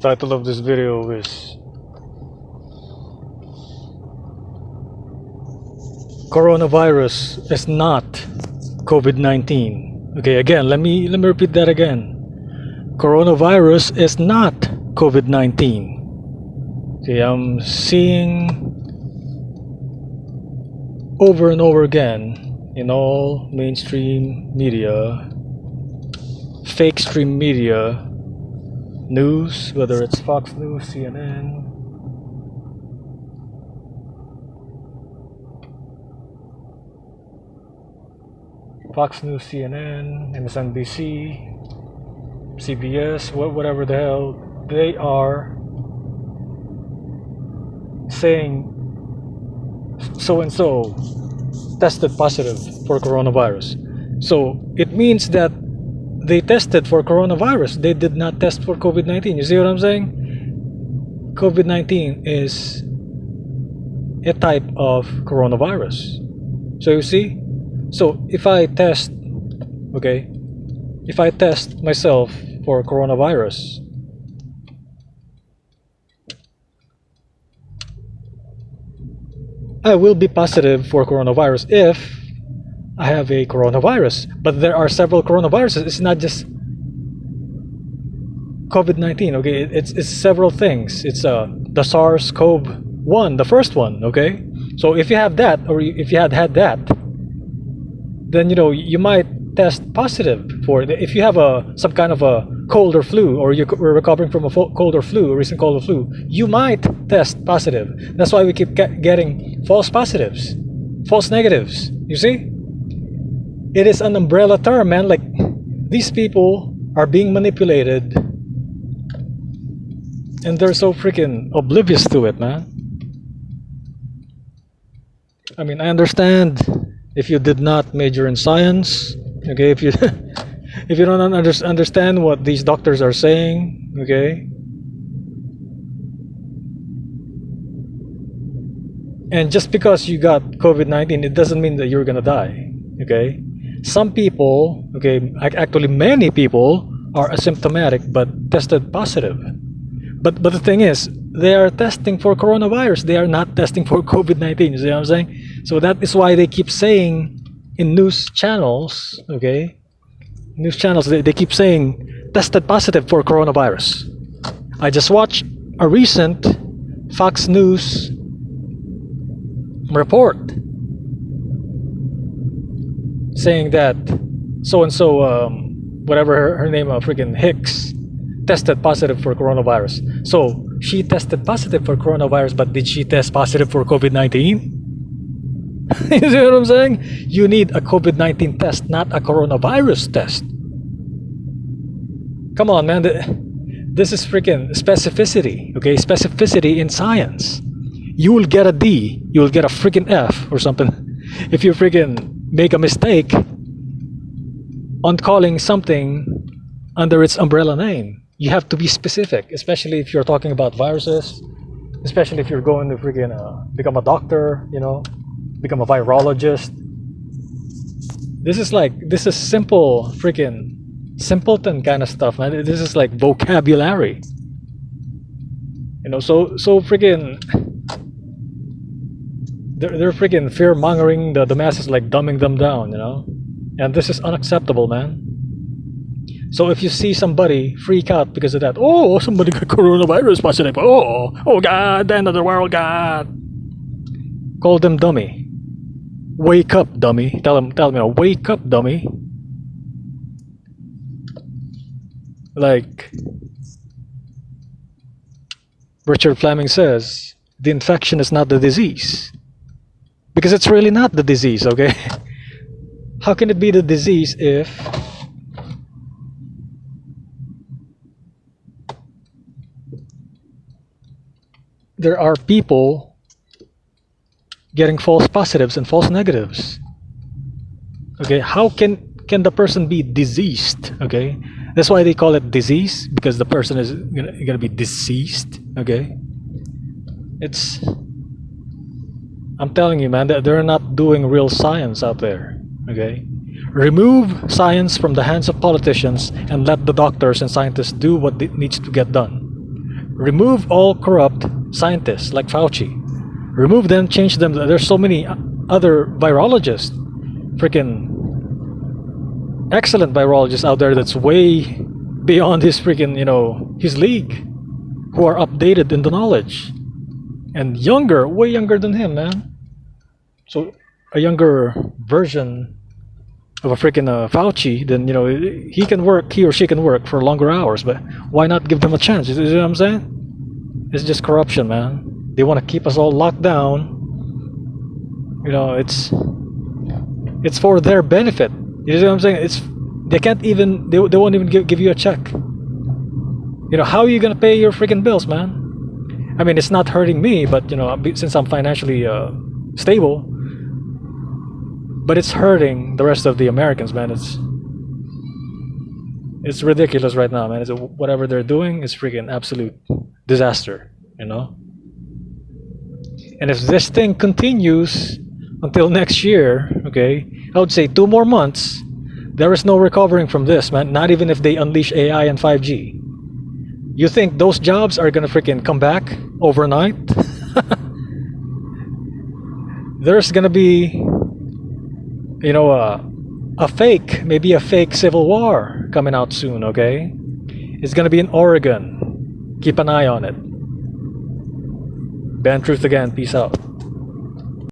Title of this video is Coronavirus is not COVID-19. Okay, again, let me repeat that again. Coronavirus is not COVID-19. Okay, I'm seeing over and over again in all mainstream media, fake stream media, news, whether it's Fox News, CNN, Fox News, CNN, MSNBC, CBS, whatever the hell, they are saying so and so tested positive for coronavirus. So it means that they tested for coronavirus. They did not test for COVID-19. You see what I'm saying? COVID-19 is a type of coronavirus. So you see? So if I test, okay, if I test myself for coronavirus, I will be positive for coronavirus if I have a coronavirus. But there are several coronaviruses. It's not just COVID-19, okay? It's several things. It's the SARS-CoV-1, the first one, okay? So if you have that, or if you had that, then you know you might test positive for it. If you have some kind of a cold or flu, or you're recovering from a cold or flu, a recent cold or flu, you might test positive. That's why we keep getting false positives, false negatives. You see? It is an umbrella term, man. Like, these people are being manipulated and they're so freaking oblivious to it, man. I mean, I understand if you did not major in science, okay, if you if you don't understand what these doctors are saying, okay, and just because you got COVID-19, it doesn't mean that you're gonna die, okay? Some people, okay, actually many people are asymptomatic but tested positive. But the thing is, they are testing for coronavirus. They are not testing for COVID-19. You see what I'm saying? So that is why they keep saying in news channels, okay, news channels, they keep saying tested positive for coronavirus. I just watched a recent Fox News report saying that so-and-so, whatever her name, freaking Hicks, tested positive for coronavirus. So she tested positive for coronavirus, but did she test positive for COVID-19? You see what I'm saying? You need a COVID-19 test, not a coronavirus test. Come on, man. This is freaking specificity, okay? Specificity in science. You will get a D, you will get a freaking F or something if you freaking make a mistake on calling something under its umbrella name. You have to be specific, especially if you're talking about viruses, especially if you're going to freaking become a doctor, you know, become a virologist. This is simple freaking simpleton kind of stuff, man. This is like vocabulary, you know. So freaking they're freaking fear mongering the masses, like dumbing them down, you know. And this is unacceptable, man. So if you see somebody freak out because of that, oh, somebody got coronavirus positive, oh God, the end of the world, God, call them dummy. Wake up, dummy. Tell them, wake up, dummy. Like Richard Fleming says, the infection is not the disease. Because it's really not the disease, okay? How can it be the disease if there are people getting false positives and false negatives? Okay, how can the person be diseased? Okay, that's why they call it disease, because the person is gonna be deceased. Okay, I'm telling you, man, that they're not doing real science out there. Okay, remove science from the hands of politicians and let the doctors and scientists do what needs to get done. remove all corrupt scientists like Fauci. Remove them, change them. There's so many other virologists, freaking excellent virologists out there that's way beyond his freaking, his league, who are updated in the knowledge and younger, way younger than him, man. So a younger version of a freaking Fauci, then he or she can work for longer hours. But why not give them a chance? You know what I'm saying? It's just corruption, man. They want to keep us all locked down. It's for their benefit. You know what I'm saying? They won't even give you a check. How are you gonna pay your freaking bills, man? I mean, it's not hurting me, but since I'm financially stable, but it's hurting the rest of the Americans, man. It's ridiculous right now, man. Whatever they're doing is freaking absolute disaster, And if this thing continues until next year, okay, I would say 2 more months, there is no recovering from this, man. Not even if they unleash AI and 5G. You think those jobs are gonna freaking come back overnight? There's gonna be, maybe a fake civil war coming out soon, okay? It's gonna be in Oregon. Keep an eye on it. Ben Truth again. Peace out.